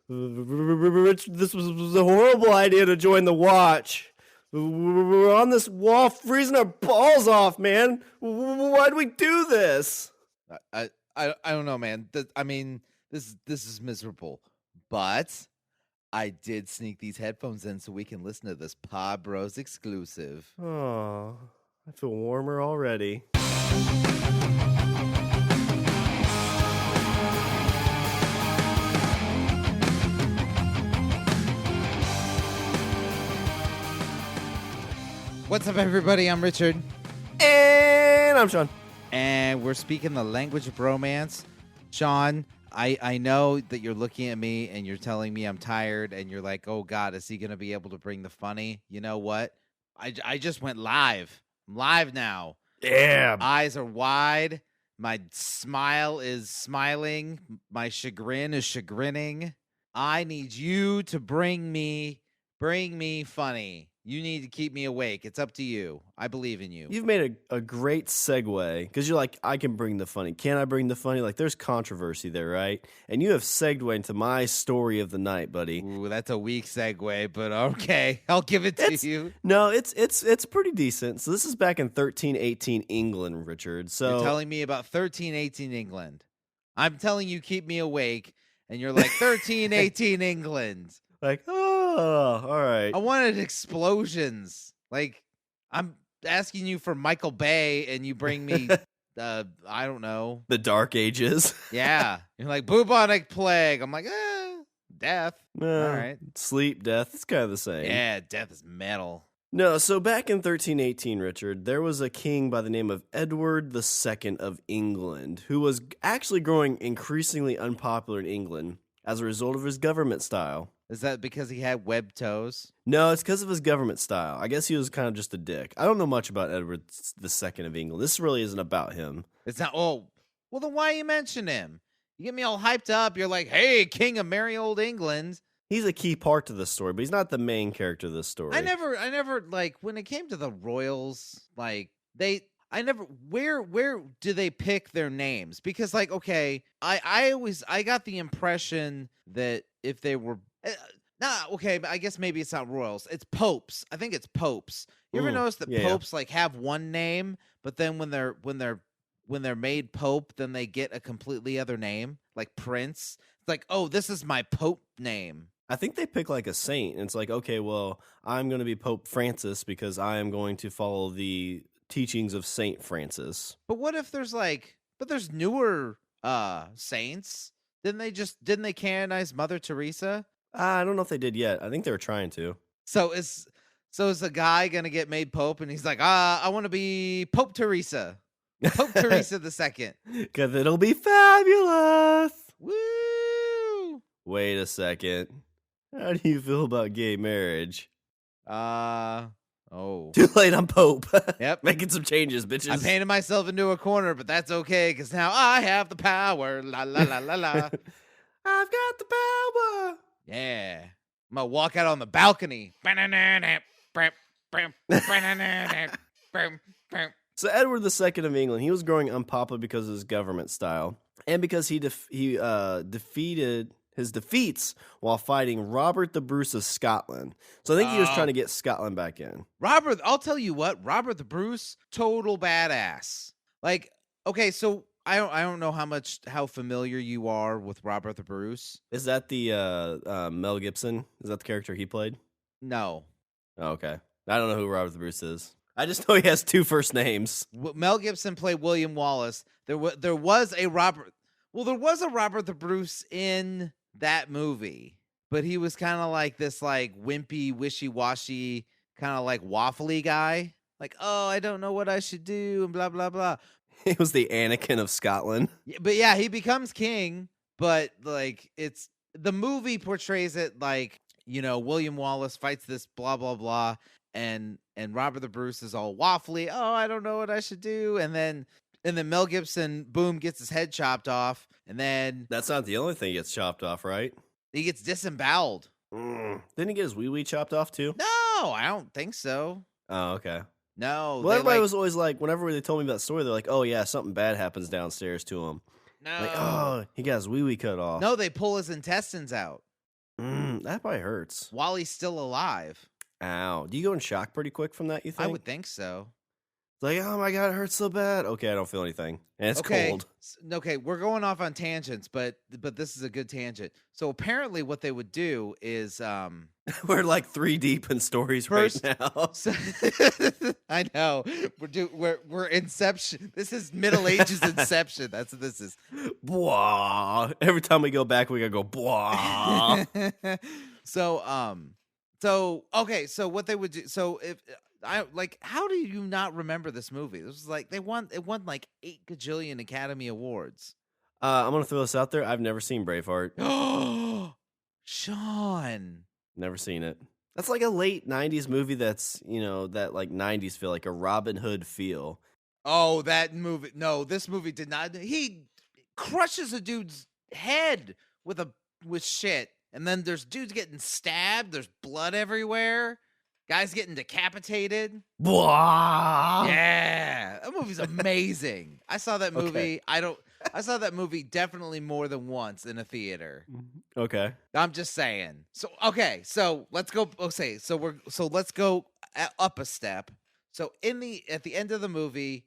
Rich, this was a horrible idea to join the watch. We're on this wall freezing our balls off, man. Why'd we do this? I don't know, man. This is miserable. But I did sneak these headphones in so we can listen to this Pod Bros exclusive. Oh, I feel warmer already. What's up, everybody? I'm Richard. And I'm Sean. And we're speaking the language of romance. Sean, I know that you're looking at me and you're telling me I'm tired and you're like, oh, God, is he going to be able to bring the funny? You know what? I just went live. I'm live now. Yeah. Eyes are wide. My smile is smiling. My chagrin is chagrining. I need you to bring me funny. You need to keep me awake. It's up to you. I believe in you. You've made a great segue because you're like, I can bring the funny. Can I bring the funny? Like, there's controversy there, right? And you have segued into my story of the night, buddy. Ooh, that's a weak segue, but okay. I'll give it to you. No, it's pretty decent. So this is back in 1318 England, Richard. So you're telling me about 1318 England. I'm telling you, keep me awake, and you're like 1318 England. Like, oh, all right. I wanted explosions. Like, I'm asking you for Michael Bay, and you bring me, I don't know. The Dark Ages. Yeah. You're like, bubonic plague. I'm like, death. All right. Sleep, death. It's kind of the same. Yeah, death is metal. No, so back in 1318, Richard, there was a king by the name of Edward II of England, who was actually growing increasingly unpopular in England as a result of his government style. Is that because he had webbed toes? No, it's because of his government style. I guess he was kind of just a dick. I don't know much about Edward II of England. This really isn't about him. It's not. Oh, well, then why you mention him? You get me all hyped up. You're like, hey, king of merry old England. He's a key part to this story, but he's not the main character of this story. I never like when it came to the royals, like where do they pick their names? Because like, okay, I got the impression that if they were okay, I guess maybe it's not royals. It's popes. I think it's popes. You ever notice that popes like have one name, but then when they're made pope, then they get a completely other name, like Prince. It's like, oh, this is my pope name. I think they pick like a saint, and it's like, okay, well, I'm going to be Pope Francis because I am going to follow the teachings of Saint Francis. But what if there's newer saints? Didn't they canonize Mother Teresa? I don't know if they did yet. I think they were trying to. So is a guy gonna get made pope, and he's like, I want to be Pope Teresa, Pope Teresa II, because it'll be fabulous. Woo! Wait a second. How do you feel about gay marriage? Too late, I'm Pope. Yep. Making some changes, bitches. I painted myself into a corner, but that's okay, because now I have the power. La, la, la, la, la. I've got the power. Yeah. I'm going to walk out on the balcony. So Edward II of England, he was growing unpopular because of his government style, and because he defeated his defeats while fighting Robert the Bruce of Scotland. So I think he was trying to get Scotland back in. Robert, I'll tell you what, Robert the Bruce, total badass. Like, okay, so I don't know how familiar you are with Robert the Bruce. Is that the Mel Gibson? Is that the character he played? No. Oh, okay. I don't know who Robert the Bruce is. I just know he has two first names. Mel Gibson played William Wallace. There was a Robert the Bruce in that movie, but he was kind of like this like wimpy, wishy-washy, kind of like waffly guy. Like, oh, I don't know what I should do, and blah, blah, blah. He was the Anakin of Scotland. Yeah, but yeah, he becomes king, but like it's the movie portrays it like, you know, William Wallace fights this blah, blah, blah, and Robert the Bruce is all waffly. Oh, I don't know what I should do. And then Mel Gibson, boom, gets his head chopped off. And then that's not the only thing he gets chopped off, right? He gets disemboweled. Didn't he get his wee-wee chopped off too? No, I don't think so. Oh, okay. No. Well, everybody was always like, whenever they told me that story, they're like, oh yeah, something bad happens downstairs to him. Like, No. oh, he got his wee cut off. No, they pull his intestines out That probably hurts. while he's still alive. Ow. Do you go in shock pretty quick from that, you think? I would think so. It's like, oh my God, it hurts so bad. Okay, I don't feel anything. And it's cold. Okay, we're going off on tangents, but this is a good tangent. So apparently what they would do is We're like 3 deep in stories First- right now. I know. We're Inception. This is Middle Ages Inception. That's what this is. Blah. Every time we go back, we gotta go blah. So okay, so what they would do, so if I like, how do you not remember this movie? This was like it won like 8 gajillion Academy Awards. I'm gonna throw this out there. I've never seen Braveheart. Oh, Sean. Never seen it. That's like a late 90s movie that's, that like 90s feel, like a Robin Hood feel. Oh, that movie. No, this movie did not. He crushes a dude's head with shit. And then there's dudes getting stabbed. There's blood everywhere. Guys getting decapitated. Blah. Yeah. That movie's amazing. I saw that movie. Okay. I saw that movie definitely more than once in a theater. Okay. I'm just saying. So okay, so let's go. Okay, so let's go up a step. So at the end of the movie,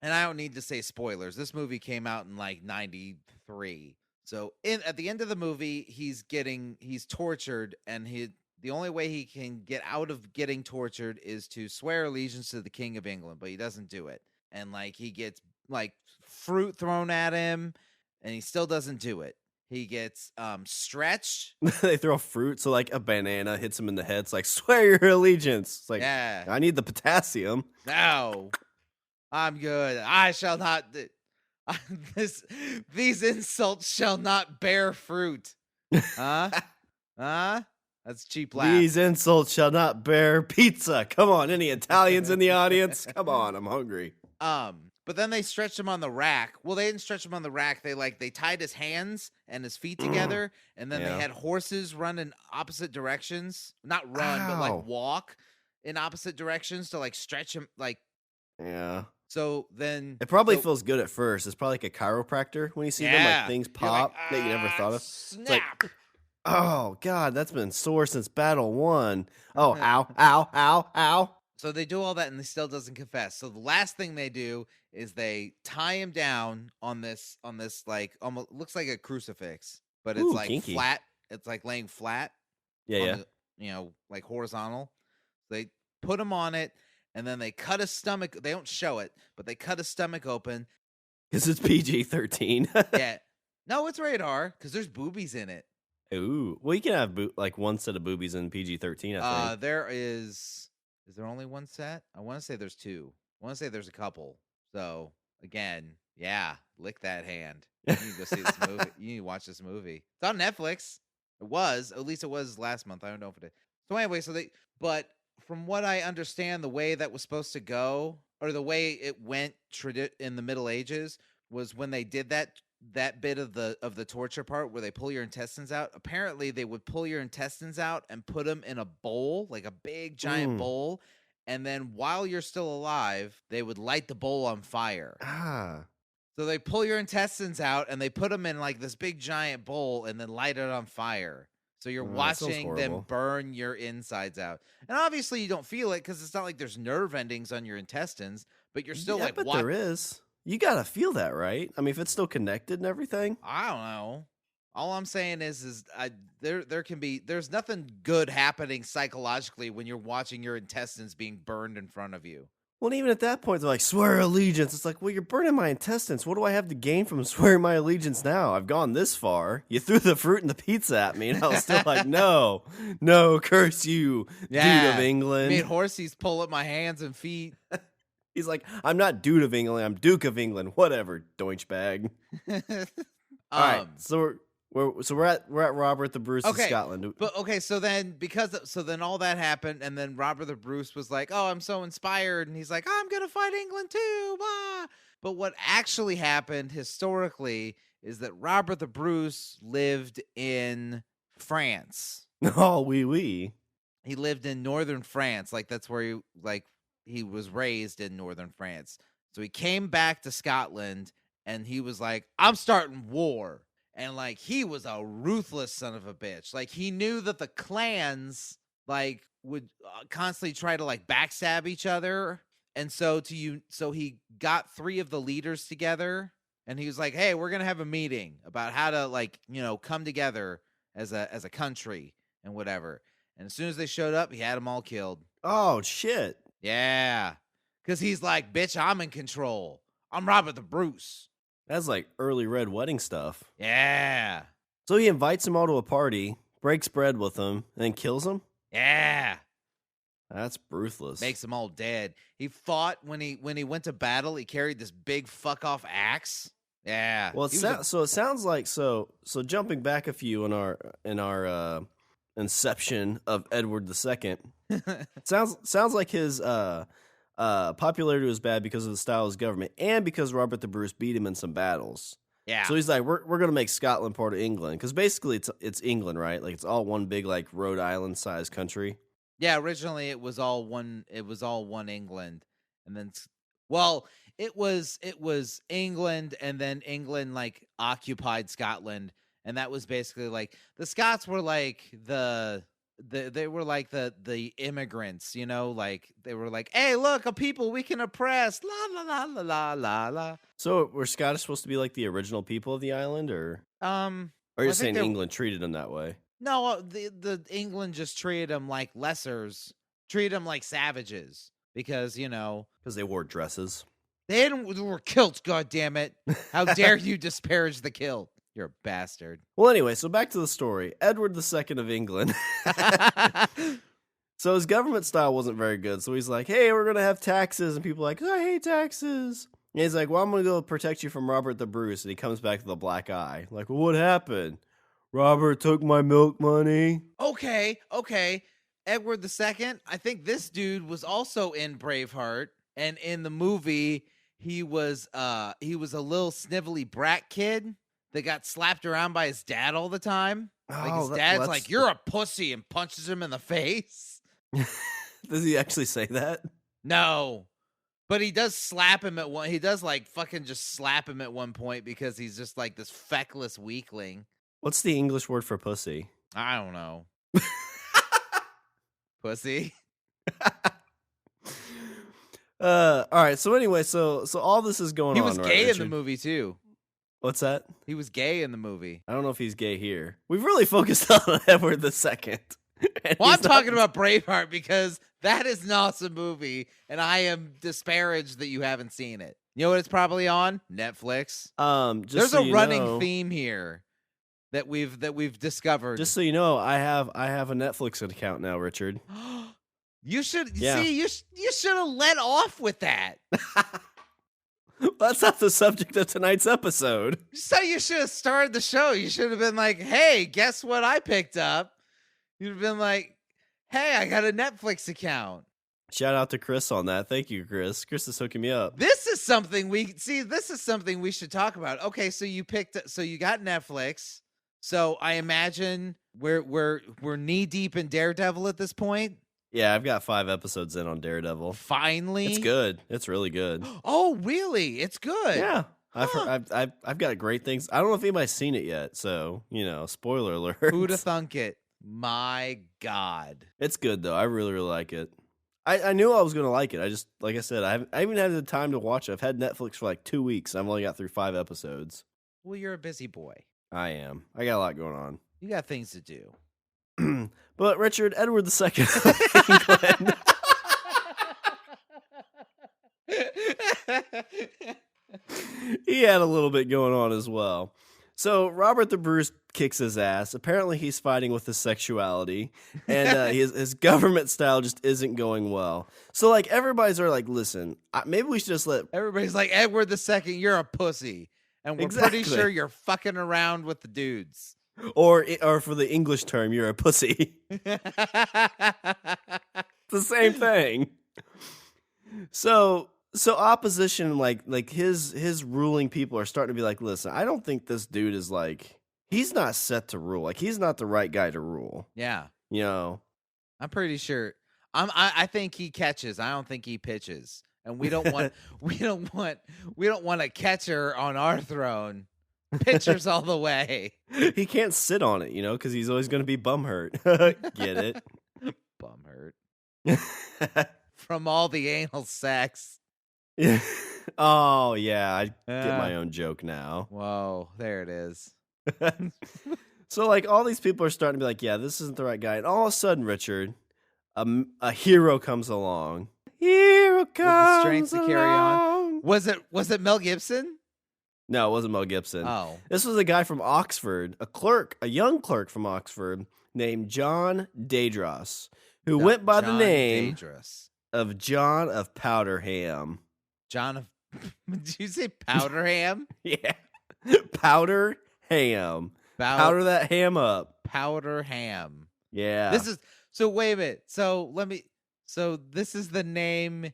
and I don't need to say spoilers. This movie came out in like 93. So at the end of the movie, he's tortured, and the only way he can get out of getting tortured is to swear allegiance to the King of England, but he doesn't do it. And like he gets like fruit thrown at him, and he still doesn't do it. He gets stretched. They throw fruit, so like a banana hits him in the head. It's like, swear your allegiance. It's like, Yeah. I need the potassium. No, I'm good. I shall not. These insults shall not bear fruit. Huh? That's cheap laugh. These insults shall not bear pizza. Come on, any Italians in the audience? Come on, I'm hungry. But then they stretched him on the rack. Well, they didn't stretch him on the rack. They tied his hands and his feet together, and then they had horses run in opposite directions. Not run, but like walk in opposite directions to like stretch him. Like, yeah. So then it probably feels good at first. It's probably like a chiropractor when you see them like things pop that you never thought of. Snap. Like, oh God, that's been sore since battle 1. Oh, ow, ow, ow, ow. So they do all that, and he still doesn't confess. So the last thing they do is they tie him down on this like almost looks like a crucifix, but it's like kinky. flat. It's like laying flat. Yeah. Like horizontal. They put him on it, and then they cut his stomach. They don't show it, but they cut his stomach open. Because it's PG-13. Yeah. No, it's rated R because there's boobies in it. Ooh. Well, you can have like one set of boobies in PG-13, I think. There is there only one set? I want to say there's 2. I want to say there's a couple. So again, yeah, lick that hand. You need to go see this movie. You need to watch this movie. It's on Netflix. It was, at least it was last month. I don't know if it is. So anyway, but from what I understand, the way that was supposed to go, or the way it went in the Middle Ages, was when they did that bit of the torture part where they pull your intestines out. Apparently, they would pull your intestines out and put them in a bowl, like a big giant bowl, and then while you're still alive, they would light the bowl on fire. So they pull your intestines out and they put them in like this big giant bowl and then light it on fire. So you're watching them burn your insides out. And obviously you don't feel it because it's not like there's nerve endings on your intestines, but you're still like, but there is. You gotta feel that, right? I mean, if it's still connected and everything. I don't know. All I'm saying is there's nothing good happening psychologically when you're watching your intestines being burned in front of you. Well, even at that point, they're like, swear allegiance. It's like, well, you're burning my intestines. What do I have to gain from swearing my allegiance now? I've gone this far. You threw the fruit and the pizza at me, and I was still like, no, curse you, dude of England. Made horsies pull up my hands and feet. He's like, I'm not dude of England. I'm Duke of England. Whatever, Deutsch bag. All right, so we're at Robert the Bruce in Scotland. But so then all that happened, and then Robert the Bruce was like, "Oh, I'm so inspired," and he's like, "I'm gonna fight England too." Blah. But what actually happened historically is that Robert the Bruce lived in France. Oh, oui. He lived in northern France, like that's where he was raised in northern France. So he came back to Scotland and he was like, I'm starting war. And like, he was a ruthless son of a bitch. Like, he knew that the clans like would constantly try to like backstab each other. And so he got 3 of the leaders together, and he was like, hey, we're going to have a meeting about how to like, come together as a country and whatever. And as soon as they showed up, he had them all killed. Oh, shit. Yeah. Because he's like, bitch, I'm in control. I'm Robert the Bruce. That's like early Red Wedding stuff. Yeah. So he invites them all to a party, breaks bread with them, and then kills them? Yeah. That's ruthless. Makes them all dead. He fought when he went to battle. He carried this big fuck off axe. Yeah. Well, so it sounds like so jumping back a few in our inception of Edward II. sounds like his popularity was bad because of the style of his government and because Robert the Bruce beat him in some battles. Yeah. So he's like, we're gonna make Scotland part of England because basically it's England, right? Like it's all one big like Rhode Island sized country. Yeah, originally it was all one England, and then it was England, and then England like occupied Scotland, and that was basically like the Scots were like they were like the immigrants, like they were like, hey, look, a people we can oppress, la la la la la la. So were Scottish supposed to be like the original people of the island, or you're saying England treated them that way? No, the England just treated them like lessers, treated them like savages because because they wore dresses. They were kilts. God damn it! How dare you disparage the kilt? You're a bastard. Well, anyway, so back to the story. Edward II of England. So his government style wasn't very good. So he's like, hey, we're going to have taxes. And people are like, I hate taxes. And he's like, well, I'm going to go protect you from Robert the Bruce. And he comes back with a black eye. Like, well, what happened? Robert took my milk money. Okay. Edward II, I think this dude was also in Braveheart. And in the movie, he was a little snivelly brat kid that got slapped around by his dad all the time. Like his dad's like, you're a pussy, and punches him in the face. Does he actually say that? No. But he does slap him at one. He does like fucking just slap him at one point because he's just like this feckless weakling. What's the English word for pussy? I don't know. Pussy. All right. So anyway, so all this is going on. He was gay right, in the movie too. What's that? He was gay in the movie. I don't know if he's gay here. We've really focused on Edward II. Well, I'm talking about Braveheart because that is an awesome movie, and I am disparaged that you haven't seen it. You know what it's probably on? Netflix. There's a running theme here that we've discovered. Just so you know, I have a Netflix account now, Richard. You should see. You should have let off with that. That's not the subject of tonight's episode. So you should have started the show. You should have been like, "Hey, guess what I picked up?" You'd have been like, "Hey, I got a Netflix account." Shout out to Chris on that. Thank you, Chris. Chris is hooking me up. This is something we should talk about. Okay, so you got Netflix. So I imagine we're knee deep in Daredevil at this point. Yeah, I've got 5 episodes in on Daredevil. Finally, it's good. It's really good. Oh, really? It's good. Yeah, Huh. I've got great things. I don't know if anybody's seen it yet, so spoiler alert. Who'd have thunk it? My God, it's good though. I really like it. I knew I was gonna like it. I just, like I said, I haven't had the time to watch it. I've had Netflix for like 2 weeks. I've only got through 5 episodes. Well, you're a busy boy. I am. I got a lot going on. You got things to do. But Richard, Edward II of England. He had a little bit going on as well. So Robert the Bruce kicks his ass. Apparently he's fighting with his sexuality, and his government style just isn't going well. So like everybody's like, listen, maybe we should just let everybody's like, Edward II, you're a pussy, and we're pretty sure you're fucking around with the dudes. Or for the English term, you're a pussy. It's the same thing. So opposition, like his ruling people are starting to be like, listen, I don't think this dude is like, he's not set to rule. Like he's not the right guy to rule. Yeah. I'm pretty sure. I think he catches. I don't think he pitches. and we don't want a catcher on our throne. Pitchers all the way. He can't sit on it, because he's always going to be bum hurt. Get it? Bum hurt. From all the anal sex. Yeah. Oh, yeah. I get my own joke now. Whoa, there it is. So, all these people are starting to be like, yeah, this isn't the right guy. And all of a sudden, Richard, a hero comes along. Hero comes with the strength to carry along. on. Was it Mel Gibson? No, it wasn't Mel Gibson. Oh. This was a guy from Oxford, a young clerk from Oxford named John Dadros, who went by the name of John of Powderham. Did you say Powderham? Yeah. Powder ham. Powder that ham up. Powder ham. Yeah. So wait a minute. So this is the name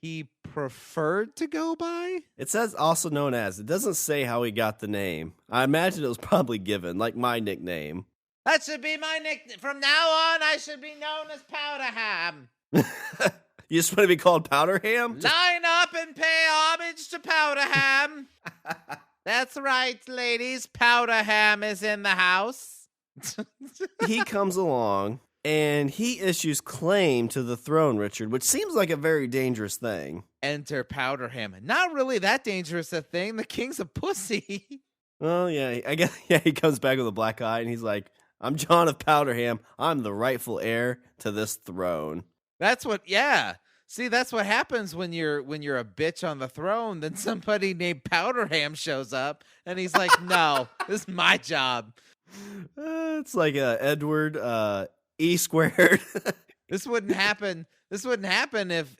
he preferred to go by? It says also known as. It doesn't say how he got the name. I imagine it was probably given, like my nickname. That should be my nickname. From now on, I should be known as Powderham. You just want to be called Powderham? Line up and pay homage to Powderham. That's right, ladies. Powderham is in the house. He comes along, and he issues claim to the throne, Richard, which seems like a very dangerous thing. Enter Powderham. Not really that dangerous a thing. The king's a pussy. Well, yeah, I guess, yeah, he comes back with a black eye, and he's like, I'm John of Powderham. I'm the rightful heir to this throne. That's what, yeah. See, that's what happens when you're a bitch on the throne. Then somebody named Powderham shows up, and he's like, no, this is my job. It's like Edward E squared. This wouldn't happen. This wouldn't happen if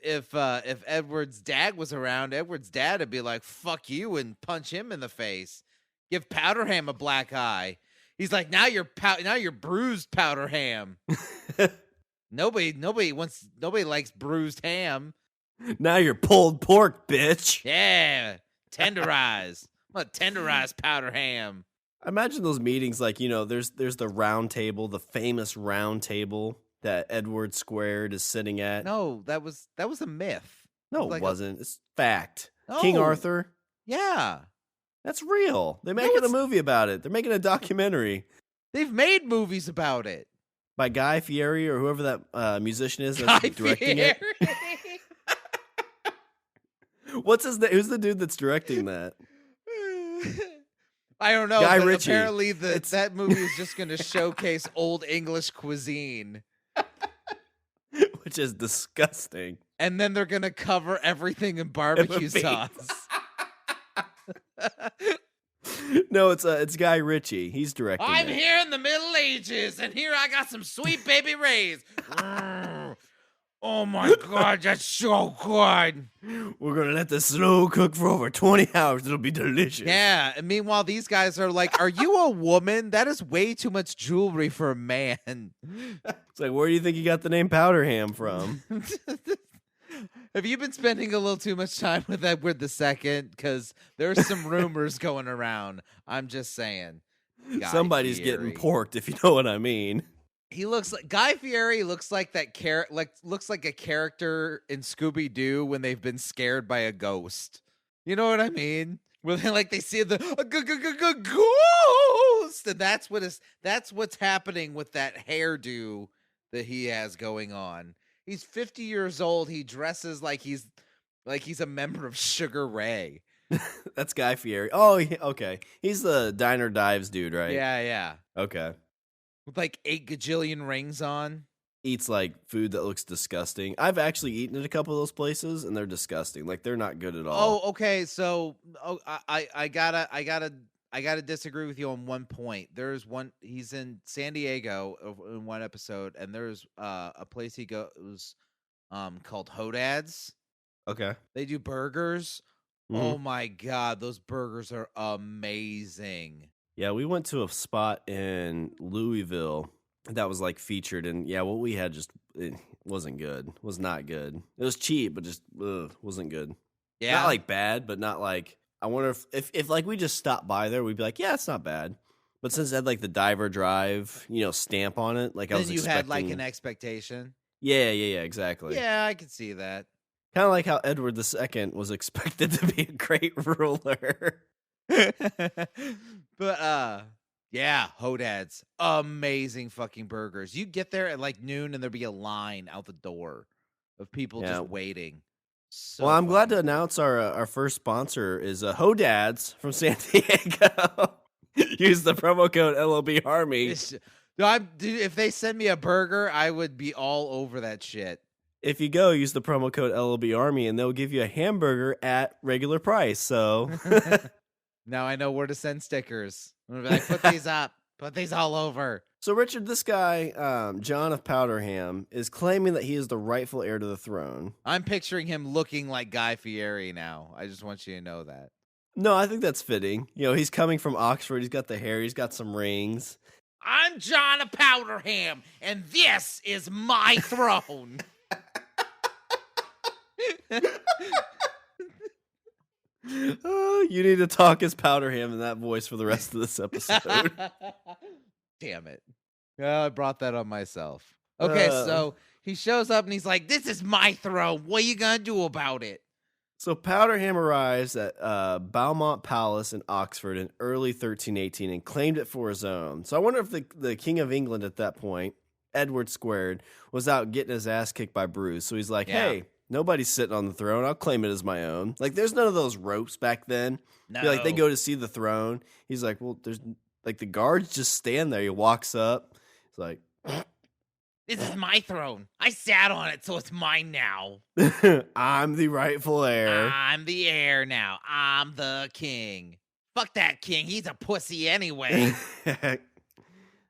Edward's dad was around. Edward's dad would be like, "Fuck you," and punch him in the face. Give Powderham a black eye. He's like, now you're bruised, Powderham. Nobody likes bruised ham. Now you're pulled pork, bitch. Yeah, tenderize. I'm gonna tenderize Powderham. I imagine those meetings, there's the round table, the famous round table that Edward Squared is sitting at. No, that was a myth. No, it wasn't. It's fact. No. King Arthur. Yeah. That's real. They're making a movie about it. They're making a documentary. They've made movies about it. By Guy Fieri or whoever that musician is that's directing it. What's his name? Who's the dude that's directing that? I don't know. Guy but Ritchie. Apparently that movie is just going to showcase old English cuisine. Which is disgusting. And then they're going to cover everything in barbecue sauce. No, it's Guy Ritchie. He's directing I'm it. here in the Middle Ages, and here I got some sweet baby rays. Oh my God, that's so good. We're going to let this slow cook for over 20 hours. It'll be delicious. Yeah, and meanwhile, these guys are like, are you a woman? That is way too much jewelry for a man. It's like, where do you think you got the name Powderham from? Have you been spending a little too much time with Edward II? Because there's some rumors going around. I'm just saying. Somebody's getting porked, if you know what I mean. He looks like Guy Fieri looks like that looks like a character in Scooby-Doo when they've been scared by a ghost. You know what I mean? Where they see the ghost, and that's what's happening with that hairdo that he has going on. He's 50 years old. He dresses like he's a member of Sugar Ray. That's Guy Fieri. Oh, okay. He's the Diner Dives dude, right? Yeah. Okay. With 8 gajillion rings on. Eats food that looks disgusting. I've actually eaten at a couple of those places, and they're disgusting. They're not good at all. Oh, okay. So, I gotta disagree with you on one point. There's one. He's in San Diego in one episode, and there's a place he goes called Hodad's. Okay. They do burgers. Mm-hmm. Oh my God, those burgers are amazing. Yeah, we went to a spot in Louisville that was featured, and what we had it wasn't good. It was not good. It was cheap, but just wasn't good. Yeah, not bad, but not I wonder if we just stopped by there, we'd be like, yeah, it's not bad. But since it had the diver drive, stamp on it, I was expecting. Then you had an expectation. Yeah, exactly. Yeah, I could see that. Kind of like how Edward II was expected to be a great ruler. But yeah, Hodad's amazing fucking burgers. You get there at like noon and there'll be a line out the door of people Yeah. just waiting. So Well, I'm glad to fucking announce our first sponsor is Hodad's from San Diego. Use the promo code LOB Army. Dude, if they send me a burger, I would be all over that shit. If you go, use the promo code LOB Army, and they'll give you a hamburger at regular price. So now I know where to send stickers. I'm gonna be like, put these up, put these all over. So Richard, this guy, John of Powderham, is claiming that he is the rightful heir to the throne. I'm picturing him looking like Guy Fieri now. I just want you to know that. No, I think that's fitting. You know, he's coming from Oxford. He's got the hair. He's got some rings. I'm John of Powderham, and this is my throne. Oh, you need to talk as Powderham in that voice for the rest of this episode. Damn it. Well, I brought that on myself. Okay, so he shows up and he's like, this is my throne. What are you going to do about it? So Powderham arrives at Beaumont Palace in Oxford in early 1318 and claimed it for his own. So I wonder if the King of England at that point, Edward Squared, was out getting his ass kicked by Bruce. So he's like, hey, nobody's sitting on the throne. I'll claim it as my own. Like, there's none of those ropes back then. No. Like, they go to see the throne. He's like, well, there's, like, the guards just stand there. He walks up. He's like, this is my throne. I sat on it, so it's mine now. I'm the rightful heir. I'm the heir now. I'm the king. Fuck that king. He's a pussy anyway.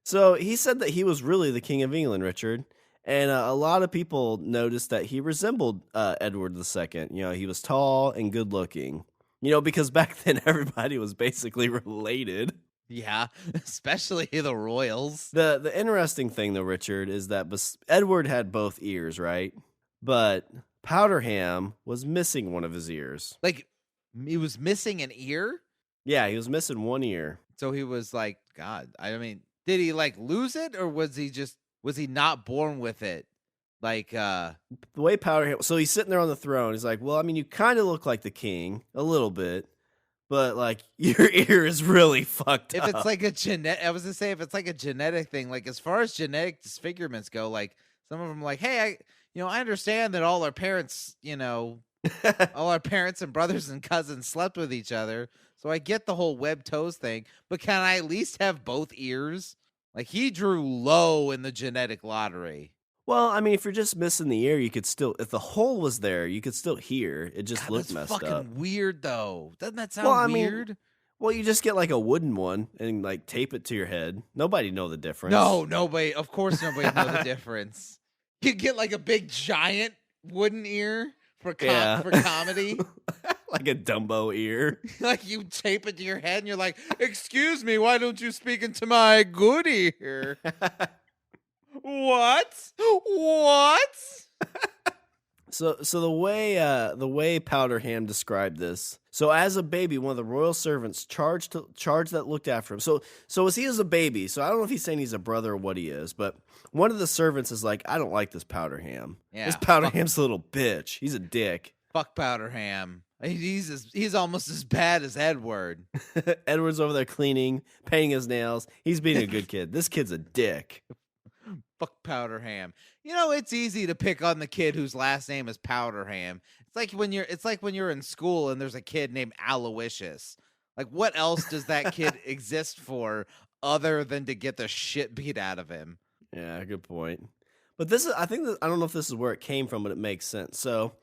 So he said that he was really the King of England, Richard. And a lot of people noticed that he resembled Edward II. You know, he was tall and good looking. You know, because back then everybody was basically related. Yeah, especially the royals. The interesting thing, though, Richard, is that Edward had both ears, right? But Powderham was missing one of his ears. Like, he was missing an ear? Yeah, he was missing one ear. So he was like, God, I mean, did he like lose it, or was he not born with it? Like, the way Powderham, so he's sitting there on the throne. He's like, well, I mean, you kind of look like the king a little bit, but like your ear is really fucked up. If it's like I was gonna say, if it's like a genetic thing, like as far as genetic disfigurements go, like some of them are like, hey, I understand that all our parents, all our parents and brothers and cousins slept with each other. So I get the whole webbed toes thing, but can I at least have both ears? Like, he drew low in the genetic lottery. Well, I mean, if you're just missing the ear, you could still, if the hole was there, you could still hear. It just looked messed fucking up. Weird, though. Doesn't that sound weird? Well, you just get like a wooden one and like tape it to your head. Nobody know the difference. No, nobody. Of course, nobody know the difference. You get like a big giant wooden ear for comedy. Like a Dumbo ear. Like, you tape it to your head and you're like, excuse me, why don't you speak into my good ear? What? So the way Powderham described this. So as a baby, one of the royal servants charged that looked after him. So as he is a baby, so I don't know if he's saying he's a brother or what he is, but one of the servants is like, I don't like this Powderham. Yeah, this Powderham's a little bitch. He's a dick. Fuck Powderham. He's almost as bad as Edward. Edward's over there cleaning, painting his nails. He's being a good kid. This kid's a dick. Fuck Powderham. It's easy to pick on the kid whose last name is Powderham. It's like when you're in school and there's a kid named Aloysius. Like, what else does that kid exist for other than to get the shit beat out of him? Yeah, good point. But I don't know if this is where it came from, but it makes sense. So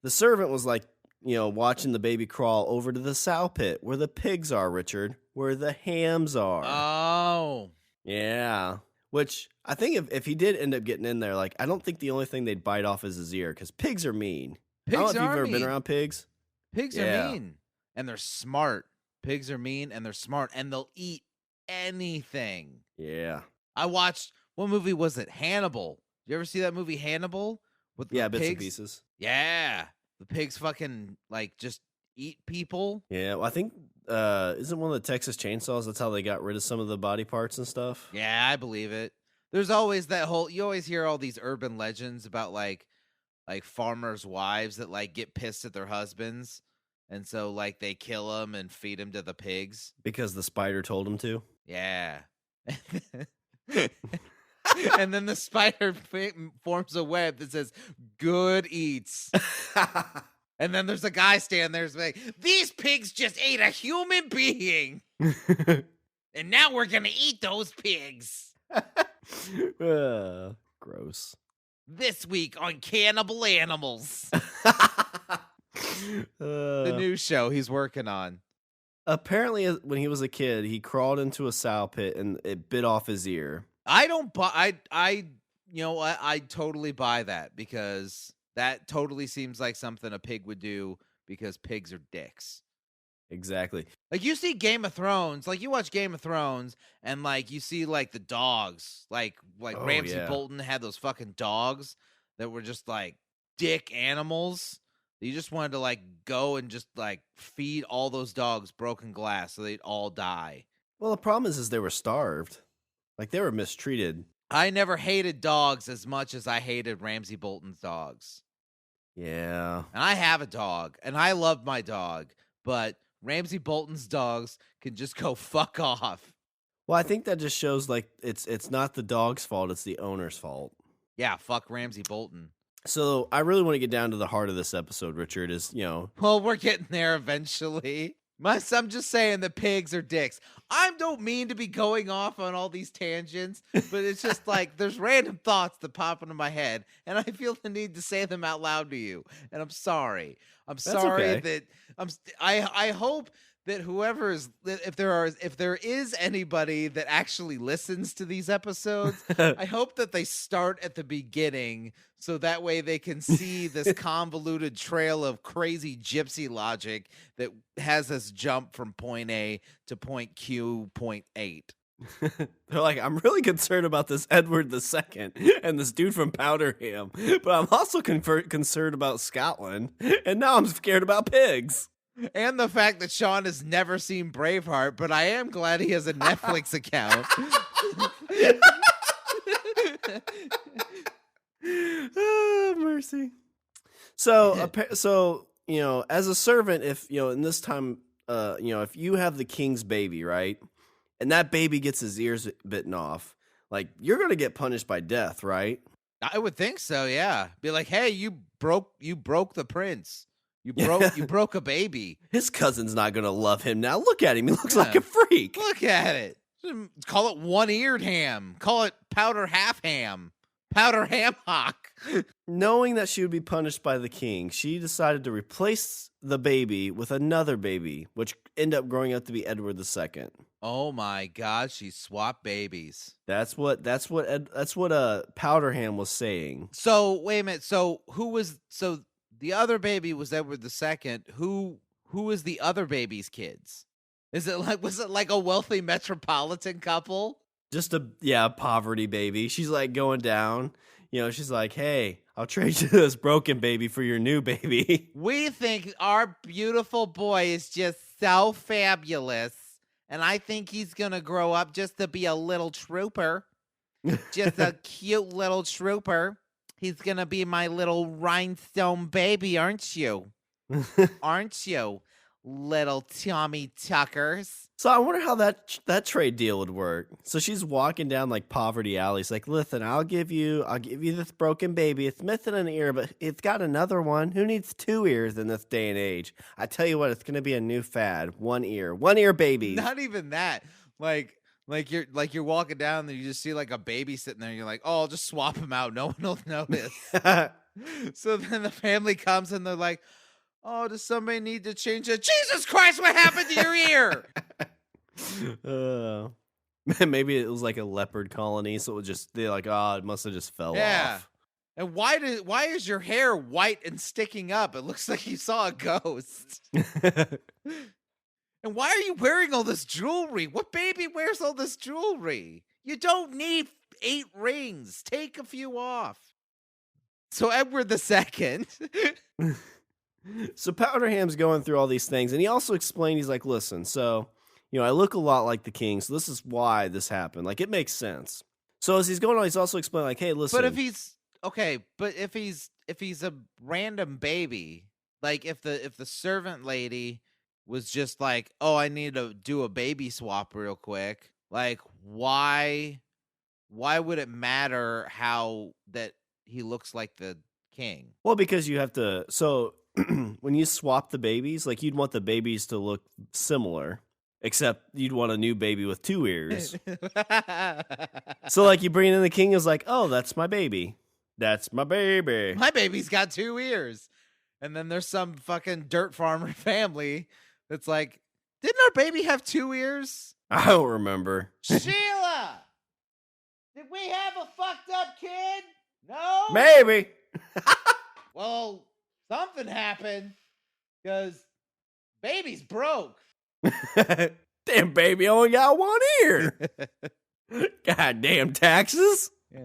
the servant was like, watching the baby crawl over to the sow pit where the pigs are, Richard, where the hams are. Oh. Yeah. Which I think if he did end up getting in there, like, I don't think the only thing they'd bite off is his ear, because pigs are mean. I don't know if you've ever been around pigs. Pigs are mean. And they're smart. Pigs are mean and they're smart. And they'll eat anything. Yeah. What movie was it? Hannibal. Did you ever see that movie Hannibal? With the bits pigs? and pieces. Yeah. The pigs fucking, like, just eat people. Yeah, well, I think, isn't one of the Texas Chainsaws, that's how they got rid of some of the body parts and stuff? Yeah, I believe it. There's always you always hear all these urban legends about, like, like farmers' wives that like get pissed at their husbands, and so like they kill them and feed them to the pigs because the spider told him to. Yeah. And then the spider forms a web that says "Good eats." And then there's a guy standing there saying, "These pigs just ate a human being, and now we're gonna eat those pigs." Gross. This week on Cannibal Animals, the new show he's working on. Apparently, when he was a kid, he crawled into a sow pit and it bit off his ear. I don't buy. You know what? I totally buy that because that totally seems like something a pig would do because pigs are dicks. Exactly. Like you see Game of Thrones, like you watch Game of Thrones and like you see like the dogs, like Ramsay Bolton had those fucking dogs that were just like dick animals. You just wanted to like go and just like feed all those dogs broken glass so they'd all die. Well, the problem is they were starved. Like they were mistreated. I never hated dogs as much as I hated Ramsay Bolton's dogs. Yeah. And I have a dog, and I love my dog, but Ramsay Bolton's dogs can just go fuck off. Well, I think that just shows like it's not the dog's fault, it's the owner's fault. Yeah, fuck Ramsay Bolton. So I really want to get down to the heart of this episode, Richard, Well, we're getting there eventually. I'm just saying the pigs are dicks. I don't mean to be going off on all these tangents, but it's just like there's random thoughts that pop into my head, and I feel the need to say them out loud to you. And I'm sorry. I'm sorry that I hope that if there is anybody that actually listens to these episodes, I hope that they start at the beginning so that way they can see this convoluted trail of crazy gypsy logic that has us jump from point A to point Q, point 8. They're like, I'm really concerned about this Edward II and this dude from Powderham, but I'm also concerned about Scotland, and now I'm scared about pigs. And the fact that Sean has never seen Braveheart, but I am glad he has a Netflix account. Oh, mercy. So, as a servant, if, in this time, if you have the king's baby, right, and that baby gets his ears bitten off, like, you're going to get punished by death, right? I would think so, yeah. Be like, hey, you broke the prince. You broke a baby. His cousin's not going to love him now. Look at him. He looks like a freak. Look at it. Call it one-eared ham. Call it powder half ham. Powder ham hock. Knowing that she would be punished by the king, she decided to replace the baby with another baby, which ended up growing up to be Edward II. Oh my God, she swapped babies. That's what Powderham was saying. So wait a minute. So the other baby was Edward II. Who is the other baby's kids? Was it like a wealthy metropolitan couple? Just a poverty baby. She's like going down. She's like, hey, I'll trade you this broken baby for your new baby. We think our beautiful boy is just so fabulous. And I think he's going to grow up just to be a little trooper. Just a cute little trooper. He's going to be my little rhinestone baby, aren't you? Aren't you, little Tommy Tuckers? So I wonder how that trade deal would work. So she's walking down like poverty alleys, like, listen, I'll give you this broken baby. It's missing an ear, but it's got another one. Who needs 2 ears in this day and age? I tell you what, it's gonna be a new fad. 1 ear baby. Not even that. Like you're walking down and you just see like a baby sitting there. And you're like, oh, I'll just swap him out. No one will notice. So then the family comes and they're like, oh, does somebody need to change it? Jesus Christ, what happened to your ear? Maybe it was like a leopard colony, so they're like, oh, it must have just fell off. And why is your hair white and sticking up? It looks like you saw a ghost. And why are you wearing all this jewelry? What baby wears all this jewelry? You don't need 8 rings. Take a few off. So Edward II. So Powderham's going through all these things, and he also explained, he's like, listen, so, I look a lot like the king, so this is why this happened. Like, it makes sense. So as he's going on, he's also explaining, like, hey, listen. But if he's but if he's a random baby, like if the servant lady was just like, oh, I need to do a baby swap real quick, like why would it matter how that he looks like the king? Well, because you have to. So when you swap the babies, like you'd want the babies to look similar, except you'd want a new baby with 2 ears. So like you bring in the king, is like, oh, that's my baby. That's my baby. My baby's got 2 ears. And then there's some fucking dirt farmer family that's like, didn't our baby have 2 ears? I don't remember. Sheila! Did we have a fucked up kid? No? Maybe. Well, something happened because baby's broke. Damn, baby only got 1 ear. Goddamn taxes. Yeah.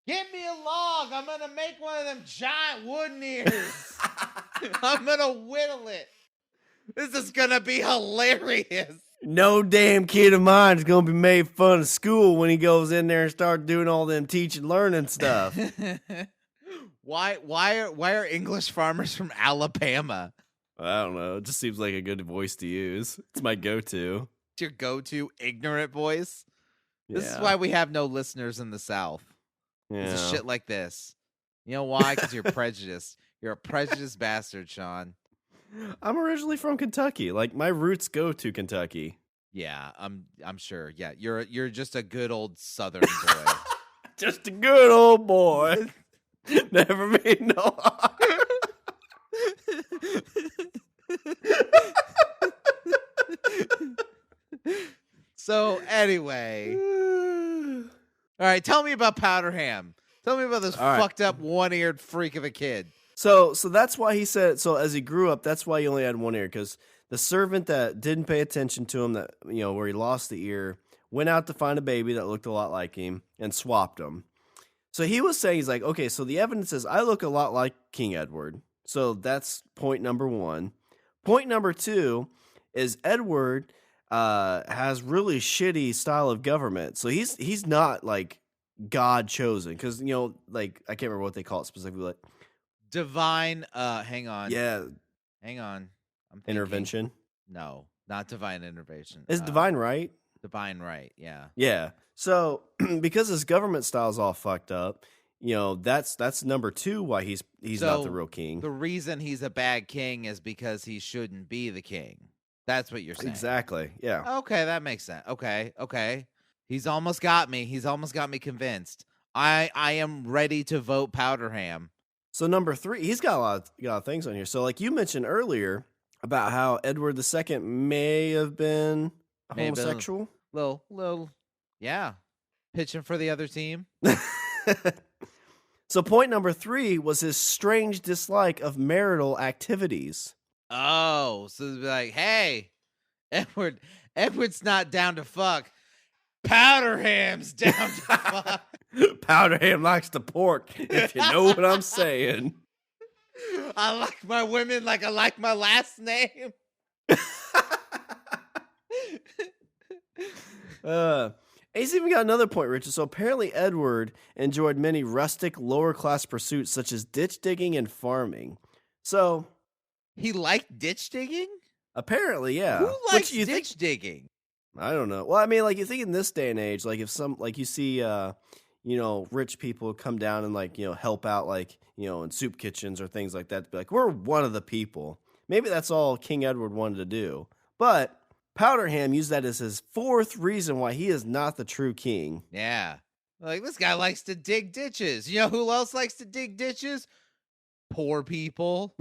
Get me a log. I'm going to make one of them giant wooden ears. I'm going to whittle it. This is going to be hilarious. No damn kid of mine is going to be made fun of school when he goes in there and starts doing all them teaching, learning stuff. Why are English farmers from Alabama? I don't know. It just seems like a good voice to use. It's my go-to. It's your go-to ignorant voice. This is Yeah. why we have no listeners in the South. Yeah. It's shit like this. You know why? Because you're prejudiced. You're a prejudiced bastard, Sean. I'm originally from Kentucky. Like my roots go to Kentucky. Yeah, I'm sure. Yeah, you're just a good old Southern boy. Just a good old boy. Never made no harm. So anyway, all right. Tell me about Powderham. Tell me about this All right. fucked up 1-eared freak of a kid. So that's why he said. So as he grew up, that's why he only had 1 ear, because the servant that didn't pay attention to him, that where he lost the ear, went out to find a baby that looked a lot like him and swapped him. So he was saying, he's like, okay, so the evidence is I look a lot like King Edward. So that's point number 1. Point number 2 is Edward has really shitty style of government. So he's not like God chosen, because like I can't remember what they call it specifically. Like Divine. Hang on. yeah, Hang on. I'm thinking. intervention. No, not divine intervention. Is divine right? Divine right. Yeah. Yeah. So because his government style's all fucked up, that's number 2 why he's not the real king. The reason he's a bad king is because he shouldn't be the king. That's what you're saying. Exactly. Yeah. Okay, that makes sense. Okay. He's almost got me. He's almost got me convinced. I am ready to vote Powderham. So number 3, he's got a lot of things on here. So like you mentioned earlier about how Edward II may have been homosexual. Little, yeah. Pitching for the other team. So point number 3 was his strange dislike of marital activities. Oh, so it's like, hey, Edward's not down to fuck. Powderham's down to fuck. Powderham likes the pork, if you know what I'm saying. I like my women like I like my last name. He's even got another point, Richard. So apparently Edward enjoyed many rustic, lower-class pursuits such as ditch digging and farming. So he liked ditch digging? Apparently, yeah. Who likes ditch digging? I don't know. Well, I mean, like you think in this day and age, like if you see, rich people come down and help out, in soup kitchens or things like that, be like, we're one of the people. Maybe that's all King Edward wanted to do. But Powderham used that as his 4th reason why he is not the true king. Yeah. Like, this guy likes to dig ditches. You know who else likes to dig ditches? Poor people.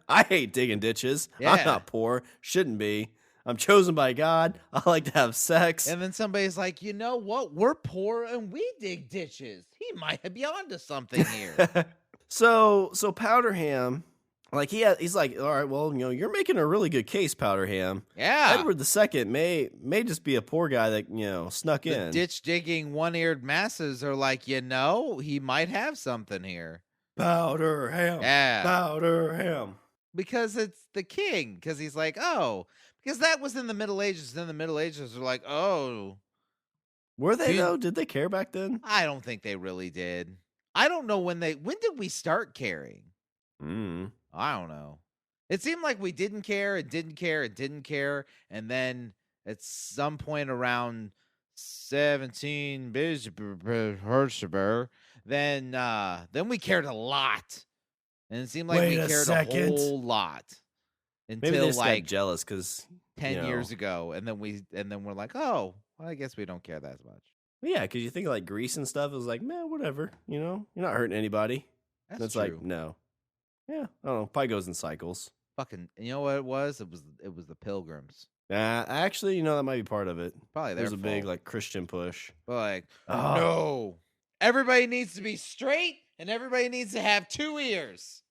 I hate digging ditches. Yeah. I'm not poor. Shouldn't be. I'm chosen by God. I like to have sex. And then somebody's like, you know what? We're poor and we dig ditches. He might be onto something here. So Powderham, he's like, all right, well, you're making a really good case, Powderham. Yeah. Edward II may just be a poor guy that, snuck in. The ditch digging 1-eared masses are like, he might have something here. Powderham. Yeah. Powderham. Because it's the king. Because he's like, oh. Because that was in the Middle Ages. Then the Middle Ages were like, oh. Were they, though? Did they care back then? I don't think they really did. I don't know when did we start caring? Mm. I don't know. It seemed like we didn't care and didn't care and didn't care. And then at some point around 17, then we cared a lot. And it seemed like Wait we a cared second. a whole lot Maybe they until just like got jealous because 10 years ago. And then we're like, oh, well, I guess we don't care that much. Yeah, because you think of like Greece and stuff. It was like, man, whatever. You're not hurting anybody. That's It's true. like, no. Yeah, I don't know. Probably goes in cycles. Fucking, you know what it was? It was the Pilgrims. Actually, that might be part of it. Probably There's a fault. big like Christian push. But like, Oh. no, everybody needs to be straight and everybody needs to have 2 ears.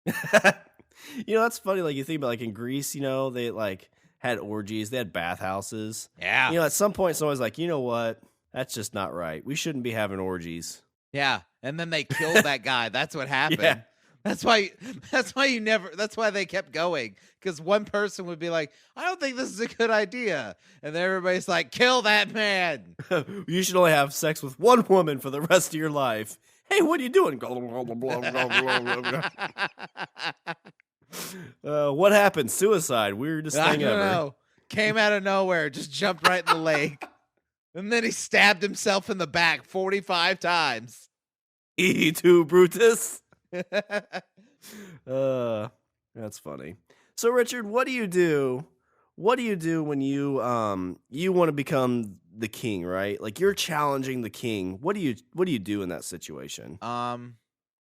That's funny. Like you think about like in Greece, they like had orgies, they had bathhouses. Yeah. At some point, someone's like, you know what? That's just not right. We shouldn't be having orgies. Yeah, and then they killed that guy. That's what happened. Yeah. That's why they kept going, because one person would be like, I don't think this is a good idea. And then everybody's like, kill that man. You should only have sex with one woman for the rest of your life. Hey, what are you doing? What happened? Suicide. Weirdest I thing don't ever. know. Came out of nowhere, just jumped right in the lake. And then he stabbed himself in the back 45 times. E2 Brutus. That's funny. So Richard, what do you do? What do you do when you want to become the king, right? Like you're challenging the king. What do you do in that situation?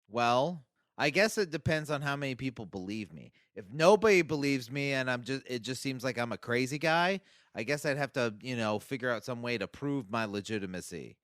Well, I guess it depends on how many people believe me. If nobody believes me and it just seems like I'm a crazy guy, I guess I'd have to, figure out some way to prove my legitimacy.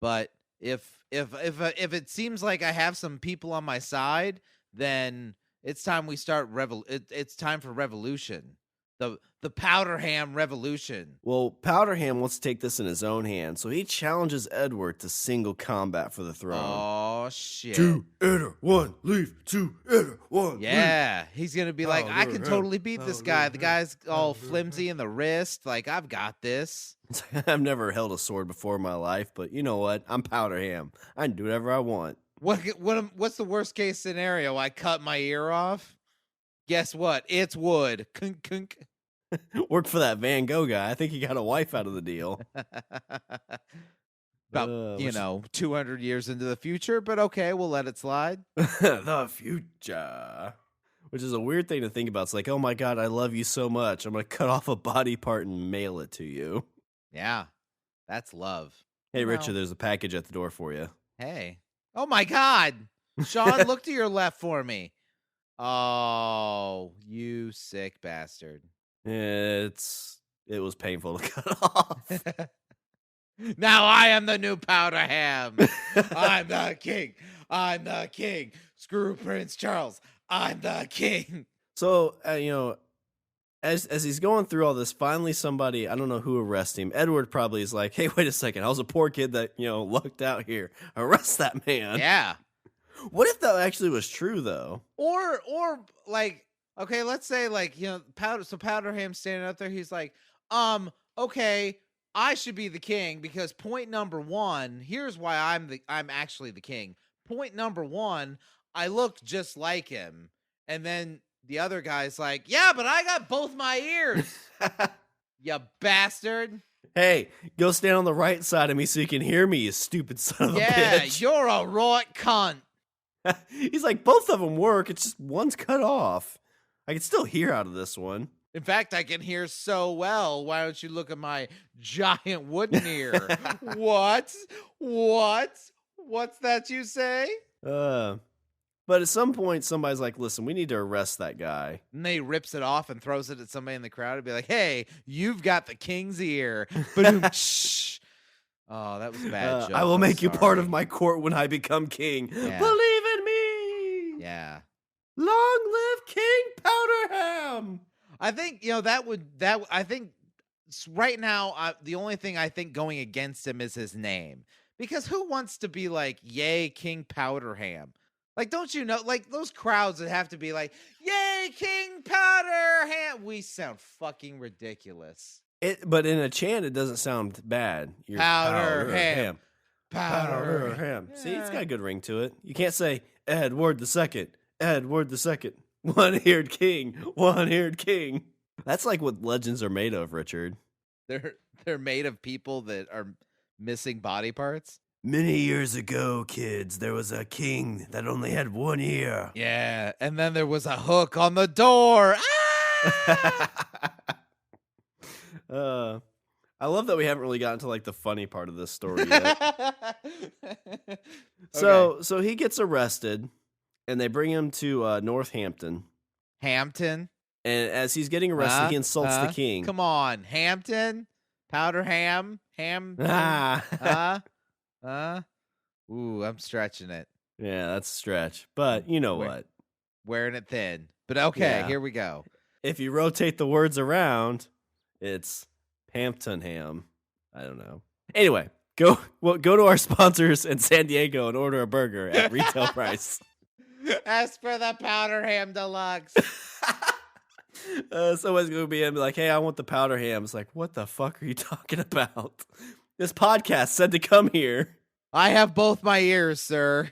But if it seems like I have some people on my side, then it's time we start it's time for revolution. The Powderham revolution. Well, Powderham wants to take this in his own hands, so he challenges Edward to single combat for the throne. Oh shit! 2 enter 1 leave. 2 enter 1. Yeah, he's gonna be like, I can totally beat this guy. The guy's all Powderham. flimsy in the wrist. Like, I've got this. I've never held a sword before in my life, but you know what? I'm Powderham. I can do whatever I want. What's the worst case scenario? I cut my ear off. Guess what? It's wood. Kunk, kunk. Worked for that Van Gogh guy. I think he got a wife out of the deal. About 200 years into the future, but okay, we'll let it slide. The future, which is a weird thing to think about. It's like, oh my god, I love you so much. I'm gonna cut off a body part and mail it to you. Yeah, that's love. Hey, Richard, there's a package at the door for you. Hey, oh my god, Sean, look to your left for me. Oh, you sick bastard. It was painful to cut off. Now I am the new Powderham. I'm the king. I'm the king. Screw Prince Charles. I'm the king. So, as he's going through all this, finally somebody, I don't know who arrests him. Edward probably is like, hey, wait a second. I was a poor kid that, lucked out here. Arrest that man. Yeah. What if that actually was true, though? Or like, okay, let's say like, Powderham's standing up there. He's like, okay, I should be the king because point number 1, here's why I'm actually the king. Point number 1, I look just like him. And then the other guy's like, yeah, but I got both my ears. You bastard. Hey, go stand on the right side of me so you can hear me, you stupid son of a bitch. Yeah, you're a right cunt. He's like, both of them work. It's just one's cut off. I can still hear out of this one. In fact, I can hear so well. Why don't you look at my giant wooden ear? What? What's that you say? But at some point, somebody's like, listen, we need to arrest that guy. And they rips it off and throws it at somebody in the crowd and be like, hey, you've got the king's ear. Shh. Oh, that was a bad joke. I will make you part of my court when I become king. Yeah. Believe in me. Yeah. Long live King Powderham. I think, I think right now, the only thing I think going against him is his name. Because who wants to be like, yay, King Powderham? Like, don't you know, like, those crowds would have to be like, yay, King Powderham. We sound fucking ridiculous. But in a chant, it doesn't sound bad. Powderham. Powderham. Yeah. See, it's got a good ring to it. You can't say Edward the Second. Edward the Second. One-eared king. One-eared king. That's like what legends are made of, Richard. They're made of people that are missing body parts. Many years ago, kids, there was a king that only had one ear. Yeah, and then there was a hook on the door. I love that we haven't really gotten to like the funny part of this story yet. So he gets arrested, and they bring him to Northampton. Hampton. And as he's getting arrested, he insults the king. Come on, Hampton, Powderham, Ooh, I'm stretching it. Yeah, that's a stretch. But you know what? Wearing it thin. But okay, here we go. If you rotate the words around, it's Hamptonham. I don't know. Anyway, go to our sponsors in San Diego and order a burger at retail price. Ask for the Powderham Deluxe. Someone's going to be in and be like, hey, I want the Powderham. It's like, what the fuck are you talking about? This podcast said to come here. I have both my ears, sir.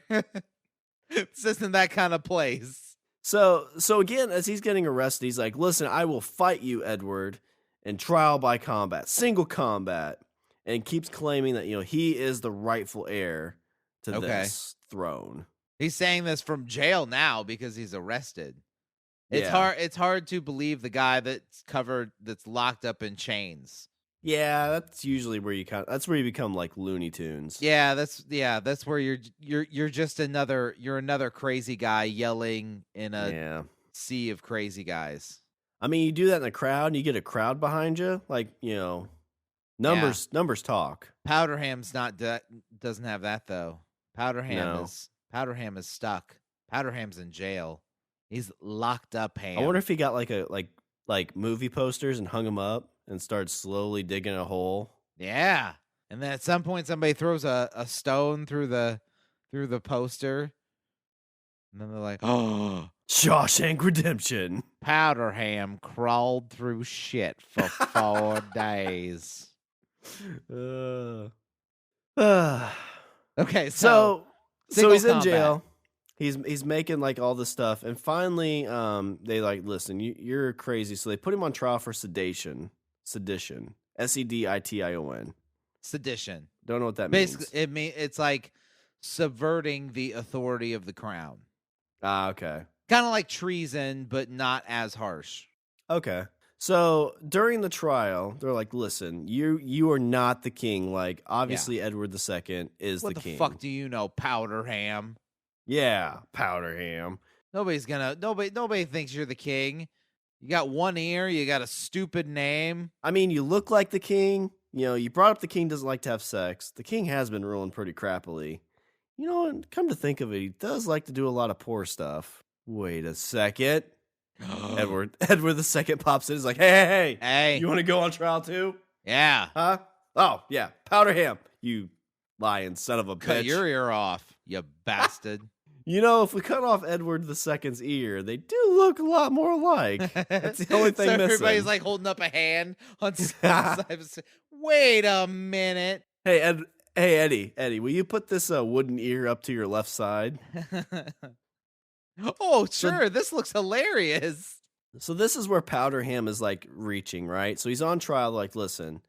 This isn't that kind of place. So again, as he's getting arrested, he's like, listen, I will fight you, Edward, in trial by combat, single combat, and keeps claiming that, he is the rightful heir to this throne. He's saying this from jail now because he's arrested. It's hard to believe the guy that's locked up in chains. Yeah, that's usually where you become like Looney Tunes. Yeah, that's where you're just another crazy guy yelling in a sea of crazy guys. I mean, you do that in a crowd, and you get a crowd behind you, like, numbers talk. Powderham's doesn't have that though. Powderham is stuck. Powderham's in jail. He's locked up. Ham. I wonder if he got like movie posters and hung them up and started slowly digging a hole. Yeah, and then at some point somebody throws a stone through the poster, and then they're like, "Oh, Shawshank Redemption." Powderham crawled through shit for 4 days. Okay, so he's in jail. He's making like all this stuff, and finally, they like, listen, you're crazy, so they put him on trial for sedition, sedition, sedition. Don't know what that means. Basically, it's like subverting the authority of the crown. Okay. Kind of like treason, but not as harsh. Okay. So during the trial, they're like, listen, you are not the king. Like, obviously, Edward II is the king. What the fuck do you know, Powderham? Yeah, Powderham. Nobody thinks you're the king. You got one ear, you got a stupid name. I mean, you look like the king. You brought up the king doesn't like to have sex. The king has been ruling pretty crappily. Come to think of it, he does like to do a lot of poor stuff. Wait a second. Edward II pops in. He's like, hey, you want to go on trial too? Yeah. Huh? Oh, yeah. Powderham, you lying son of a bitch. Cut your ear off, you bastard. If we cut off Edward II's ear, they do look a lot more alike. That's the only thing missing. Everybody's like holding up a hand on side. Wait a minute. Hey, Eddie, will you put this wooden ear up to your left side? Oh, sure. This looks hilarious. So this is where Powderham is like reaching, right? So he's on trial. Like, listen,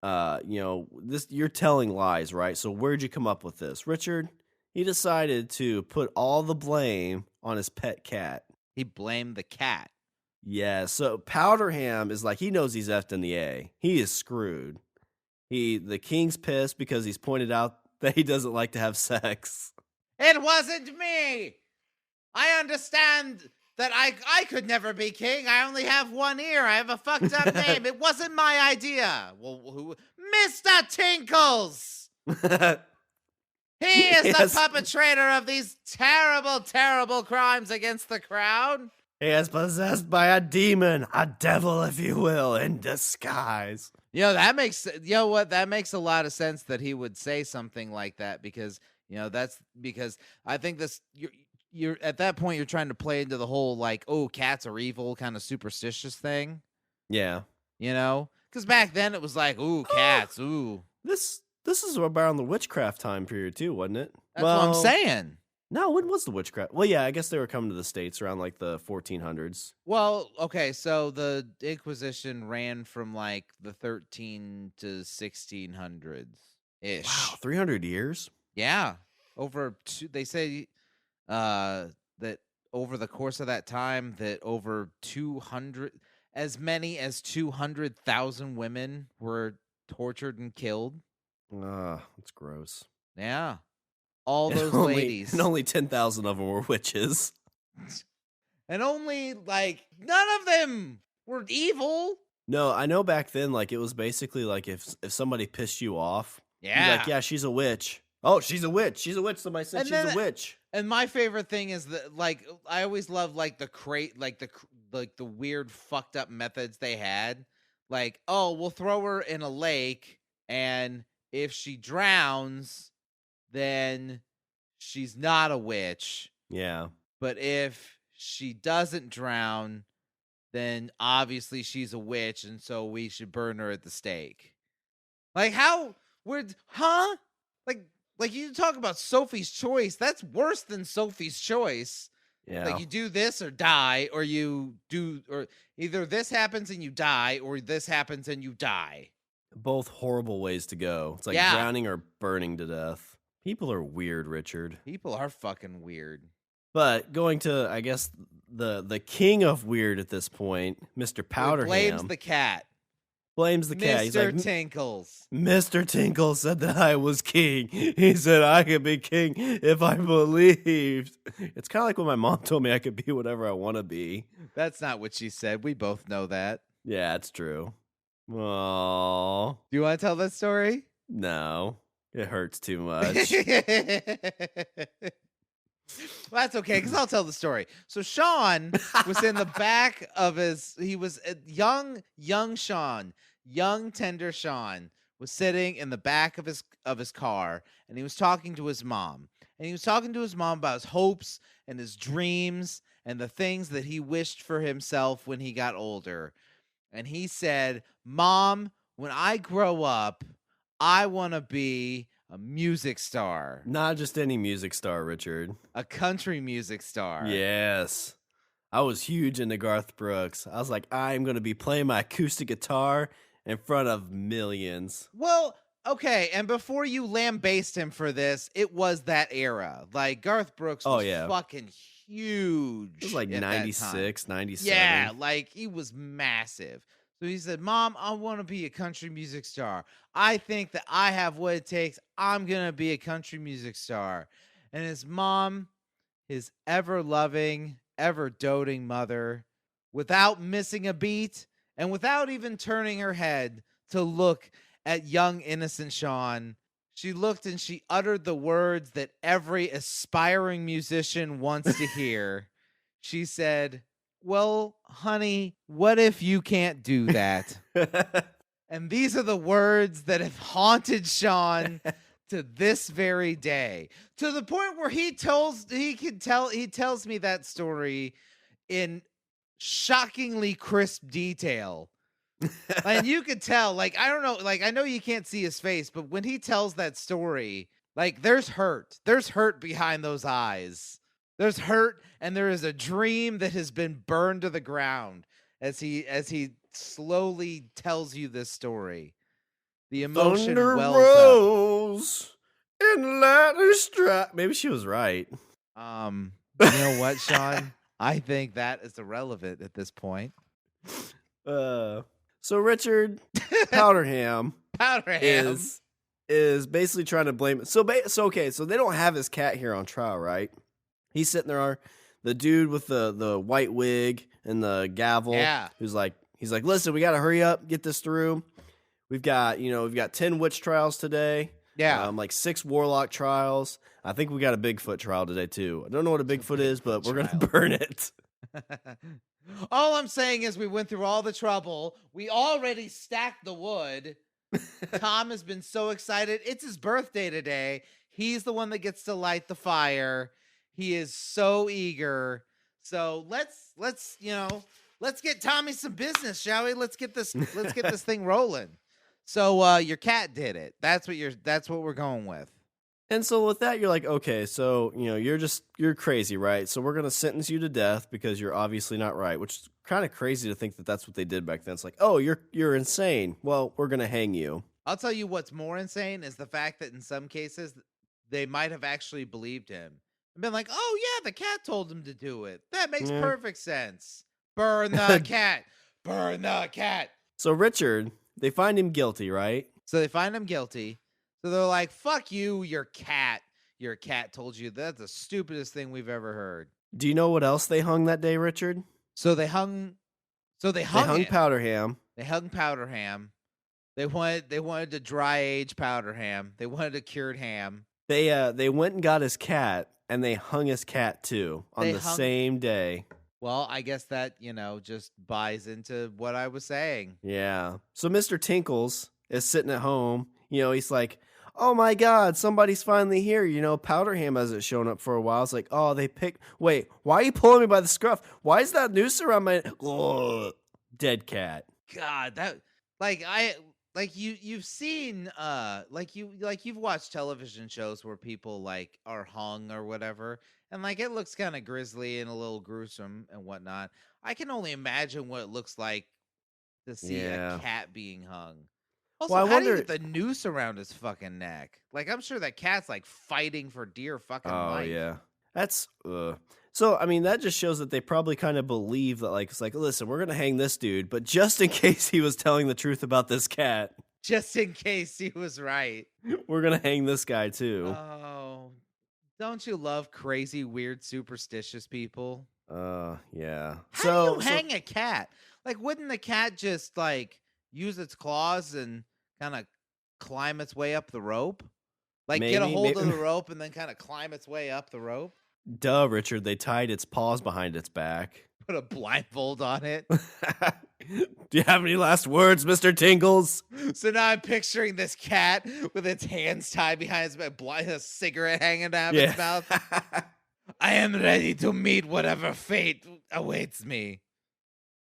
you're telling lies, right? So where'd you come up with this, Richard? He decided to put all the blame on his pet cat. He blamed the cat. Yeah. So Powderham is like, he knows he's effed in the A. He is screwed. The king's pissed because he's pointed out that he doesn't like to have sex. It wasn't me. I understand that I could never be king. I only have one ear. I have a fucked up name. It wasn't my idea. Well, who? Mr. Tinkles. He is the perpetrator of these terrible, terrible crimes against the crown. He is possessed by a demon, a devil, if you will, in disguise. That makes a lot of sense that he would say something like that because that's because I think this you're at that point you're trying to play into the whole like, oh, cats are evil kind of superstitious thing. Yeah. Because back then it was like, ooh, cats, ooh. This This is around the witchcraft time period too, wasn't it? That's what I'm saying. No, when was the witchcraft? Well, yeah, I guess they were coming to the States around like the 1400s. Well, okay, so the Inquisition ran from like the 13 to 1600s ish. Wow, 300 years? Yeah, they say that over the course of that time, that over 200, as many as 200,000 women were tortured and killed. That's gross. Yeah, all those only, ladies, and only 10,000 of them were witches. and only like none of them were evil. No, I know back then, like it was basically like if somebody pissed you off, you'd be like, yeah, she's a witch. Oh, she's a witch. She's a witch. Somebody said she's a witch. And my favorite thing is that, like, I always love like the weird fucked up methods they had. Like, oh, we'll throw her in a lake, and if she drowns, then she's not a witch. Yeah. But if she doesn't drown, then obviously she's a witch, and so we should burn her at the stake. Like, how would, huh? Like you talk about Sophie's Choice, that's worse than Sophie's Choice. Yeah. Like you do this or die, or either this happens and you die, or this happens and you die. Both horrible ways to go. It's like drowning or burning to death. People are weird, Richard. People are fucking weird. But going to, I guess, the king of weird at this point, Mr. Powderham. Blames the cat. Blames the cat. Mr. Tinkles. Mr. Tinkles said that I was king. He said I could be king if I believed. It's kind of like when my mom told me I could be whatever I want to be. That's not what she said. We both know that. Yeah, it's true. Aww. Do you want to tell that story? No. It hurts too much. Well, that's okay, because I'll tell the story. So Sean was in the back of he was young Sean, young tender Sean was sitting in the back of his car, and he was talking to his mom. And he was talking to his mom about his hopes and his dreams and the things that he wished for himself when he got older. And he said, "Mom, when I grow up, I want to be a music star." Not just any music star, Richard. A country music star. Yes. I was huge into Garth Brooks. I was like, I'm going to be playing my acoustic guitar in front of millions. Well, okay, and before you lambaste him for this, it was that era. Like, Garth Brooks was fucking huge. It was like 96, 97. Yeah, like, he was massive. So he said, "Mom, I want to be a country music star. I think that I have what it takes. I'm going to be a country music star." And his mom, his ever-loving, ever-doting mother, without missing a beat and without even turning her head to look at young, innocent Sean, she looked and she uttered the words that every aspiring musician wants to hear. She said, "Well, honey, what if you can't do that?" And these are the words that have haunted Sean to this very day, to the point where he tells me that story in shockingly crisp detail. And you could tell, like, I don't know, like, I know you can't see his face, but when he tells that story, like, there's hurt behind those eyes. There's hurt, and there is a dream that has been burned to the ground as he slowly tells you this story. The emotion Thunder wells rose and lightning struck. Maybe she was right. You know what, Sean? I think that is irrelevant at this point. So Richard Powderham is basically trying to blame it. So okay, so they don't have his cat here on trial, right? He's sitting there, the dude with the white wig and the gavel, who's like, he's like, "Listen, we got to hurry up, get this through. We've got 10 witch trials today. Yeah. Like 6 warlock trials. I think we got a Bigfoot trial today too. I don't know what a Bigfoot is, but we're going to burn it." All I'm saying is we went through all the trouble. We already stacked the wood. Tom has been so excited. It's his birthday today. He's the one that gets to light the fire. He is so eager. So let's get Tommy some business, shall we? Let's get this thing rolling. So your cat did it. That's what we're going with. And so with that, you're like, okay, so, you're crazy, right? So we're going to sentence you to death because you're obviously not right, which is kind of crazy to think that that's what they did back then. It's like, oh, you're insane. Well, we're going to hang you. I'll tell you what's more insane is the fact that in some cases they might have actually believed him and been like, oh yeah, the cat told him to do it. That makes perfect sense. Burn the cat. Burn the cat. So Richard, they find him guilty, right? So they find him guilty. So they're like, fuck you, your cat. Your cat told you that's the stupidest thing we've ever heard. Do you know what else they hung that day, Richard? So they hung Powderham. They hung Powderham. They wanted to dry age Powderham. They wanted a cured ham. They went and got his cat, and they hung his cat too on the same day. Well, I guess that, just buys into what I was saying. Yeah. So Mr. Tinkles is sitting at home. He's like, oh my God, somebody's finally here. Powderham hasn't shown up for a while. It's like, oh, wait, why are you pulling me by the scruff? Why is that noose around my dead cat? God, you've seen you've watched television shows where people are hung or whatever, and it looks kind of grisly and a little gruesome and whatnot. I can only imagine what it looks like to see a cat being hung. Also, how do you get the noose around his fucking neck? I'm sure that cat's fighting for dear fucking life. Oh yeah, that's So, I mean, that just shows that they probably kind of believe that, it's like, listen, we're going to hang this dude, but just in case he was telling the truth about this cat. Just in case he was right. We're going to hang this guy, too. Oh, don't you love crazy, weird, superstitious people? Yeah. How do you hang a cat? Wouldn't the cat just, use its claws and kind of climb its way up the rope? Get a hold of the rope and then kind of climb its way up the rope? Duh, Richard, they tied its paws behind its back. Put a blindfold on it. Do you have any last words, Mr. Tingles? So now I'm picturing this cat with its hands tied behind its back, a cigarette hanging out of its mouth. I am ready to meet whatever fate awaits me.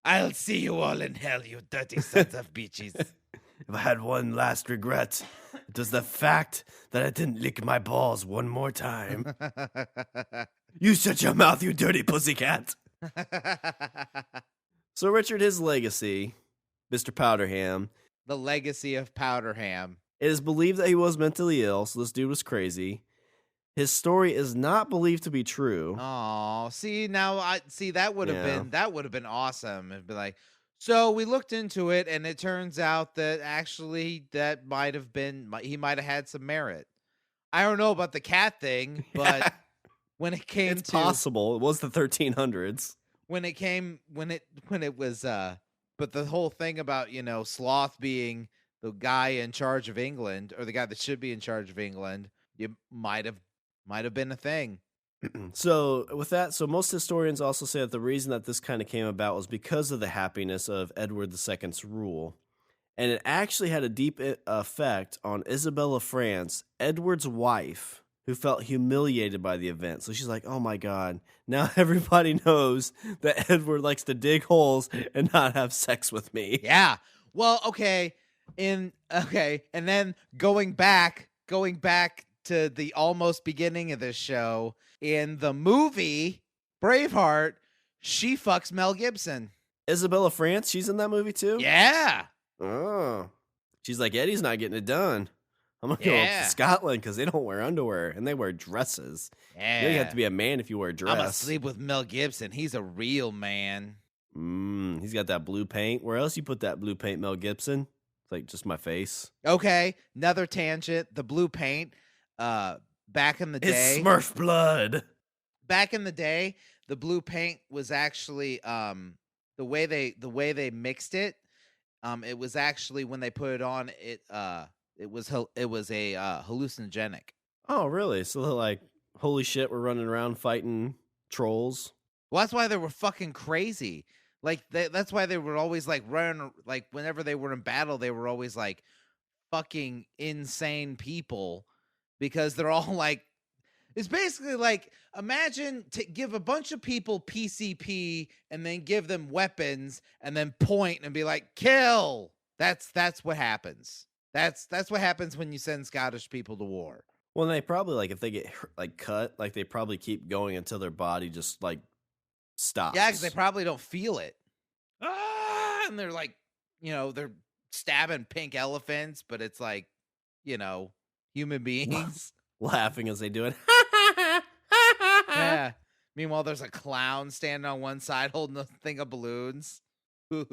I'll see you all in hell, you dirty sons of bitches. If I had one last regret, it was the fact that I didn't lick my balls one more time. You shut your mouth, you dirty pussycat. So, Richard, his legacy, Mr. Powderham. The legacy of Powderham. It is believed that he was mentally ill, so this dude was crazy. His story is not believed to be true. Oh, see, that would have been awesome. It'd be like, so we looked into it, and it turns out that actually that he might have had some merit. I don't know about the cat thing, but when it came it's possible. It was the 1300s. When it was but the whole thing about, Sloth being the guy in charge of England, or the guy that should be in charge of England, you might have been a thing. So with that, most historians also say that the reason that this kind of came about was because of the happiness of Edward II's rule. And it actually had a deep effect on Isabella of France, Edward's wife, who felt humiliated by the event. So she's like, oh my God, now everybody knows that Edward likes to dig holes and not have sex with me. Yeah. Well, okay. And then going back to the almost beginning of this show, in the movie Braveheart, she fucks Mel Gibson. Isabella France, she's in that movie too? Yeah. Oh. She's like, Eddie's not getting it done. I'm going to go to Scotland because they don't wear underwear and they wear dresses. Yeah. You have to be a man if you wear a dress. I'm going to sleep with Mel Gibson. He's a real man. He's got that blue paint. Where else you put that blue paint, Mel Gibson? It's like just my face. Okay. Another tangent. The blue paint. Back in the day, it's Smurf blood. Back in the day, the blue paint was actually the way they mixed it. It was actually, when they put it on, it was a hallucinogenic. Oh, really? So they're like, holy shit, we're running around fighting trolls. Well, that's why they were fucking crazy. That's why they were always running. Whenever they were in battle, they were always fucking insane people. Because they're all it's basically imagine to give a bunch of people PCP and then give them weapons and then point and be like, kill. That's what happens. That's what happens when you send Scottish people to war. Well, they probably like if they get cut, like they probably keep going until their body just like stops. Yeah, because they probably don't feel it. And they're like, they're stabbing pink elephants, but it's like, human beings laughing as they do it. Yeah. Meanwhile, there's a clown standing on one side holding a thing of balloons. We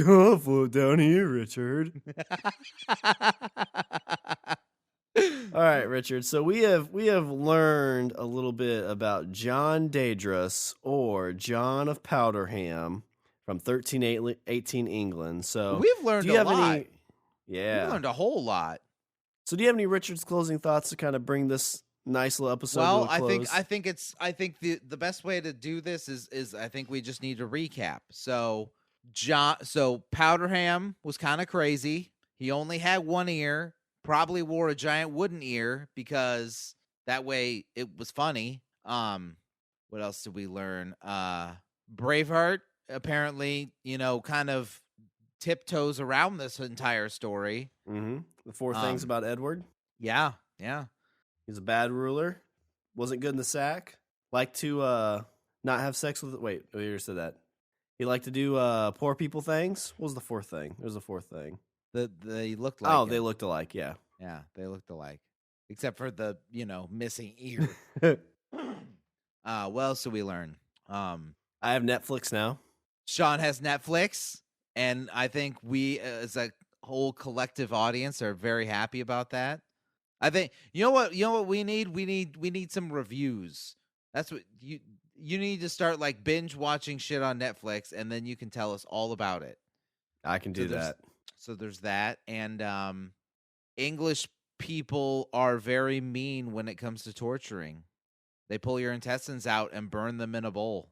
all float down here, Richard. All right, Richard. So we have learned a little bit about John Dangerous, or John of Powderham, from 1318 England. So we've learned a lot. Yeah, we learned a whole lot. So do you have any Richard's closing thoughts to kind of bring this nice little episode to a close? I think the best way to do this is I think we just need to recap. So Powderham was kind of crazy. He only had one ear, probably wore a giant wooden ear because that way it was funny. What else did we learn? Braveheart apparently, kind of tiptoes around this entire story. Mm-hmm. The four things about Edward. Yeah. He's a bad ruler. Wasn't good in the sack. Liked to not have sex with. Wait, we already said that. He liked to do poor people things. What was the fourth thing? There's a fourth thing. They looked like. Oh, him. They looked alike. Yeah. Yeah, they looked alike, except for the missing ear. What else did we learn? I have Netflix now. Sean has Netflix, and I think we, as a whole collective audience, are very happy about that. I think you know what we need. We need some reviews. That's what you need to start, like, binge watching shit on Netflix, and then you can tell us all about it. I can do that. So there's that, and English people are very mean when it comes to torturing. They pull your intestines out and burn them in a bowl.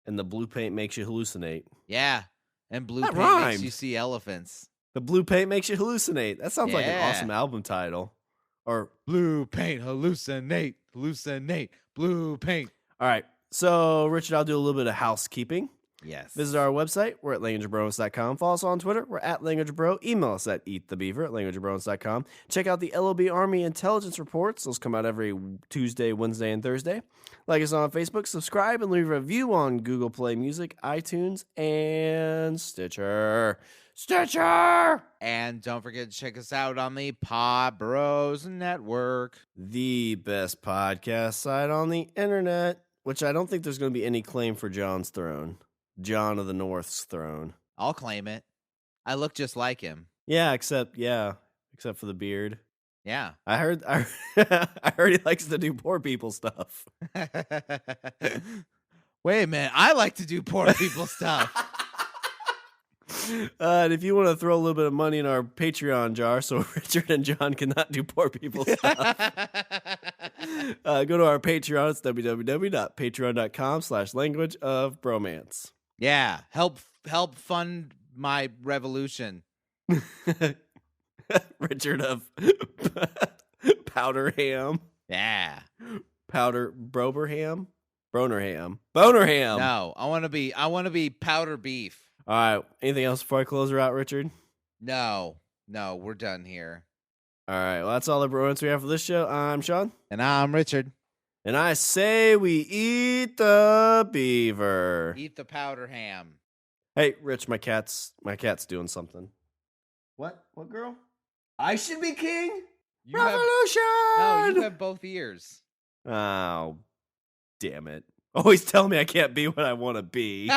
And the blue paint makes you hallucinate. Yeah, and blue that paint rhymed. makes you see elephants. The blue paint makes you hallucinate. That sounds like an awesome album title. Or blue paint, hallucinate, blue paint. All right. So, Richard, I'll do a little bit of housekeeping. Yes. Visit our website. We're at languageofbronus.com. Follow us on Twitter. We're at languageofbro. Email us at eatthebeaver@languageofbronus.com. Check out the LOB Army Intelligence Reports. Those come out every Tuesday, Wednesday, and Thursday. Like us on Facebook. subscribe, and leave a review on Google Play Music, iTunes, and Stitcher. And don't forget to check us out on the Pod Bros Network. The best podcast site on the internet, which I don't think there's going to be any claim for John's throne. John of the North's throne. I'll claim it. I look just like him. Yeah, except for the beard. Yeah. I heard he likes to do poor people stuff. Wait a minute. I like to do poor people stuff. And if you want to throw a little bit of money in our Patreon jar so Richard and John cannot do poor people stuff, go to our Patreon. It's www.patreon.com/languageofbromance. Yeah. Help fund my revolution. Richard of Powderham. Yeah. Bronerham. No, I want to be powder beef. All right. Anything else before I close her out, Richard? No, we're done here. All right. Well, that's all the bromance we have for this show. I'm Sean. And I'm Richard. And I say we eat the beaver. Eat the powder ham. Hey, Rich, my cat's doing something. What? What girl? I should be king? Revolution! You have both ears. Oh, damn it. Always tell me I can't be what I want to be.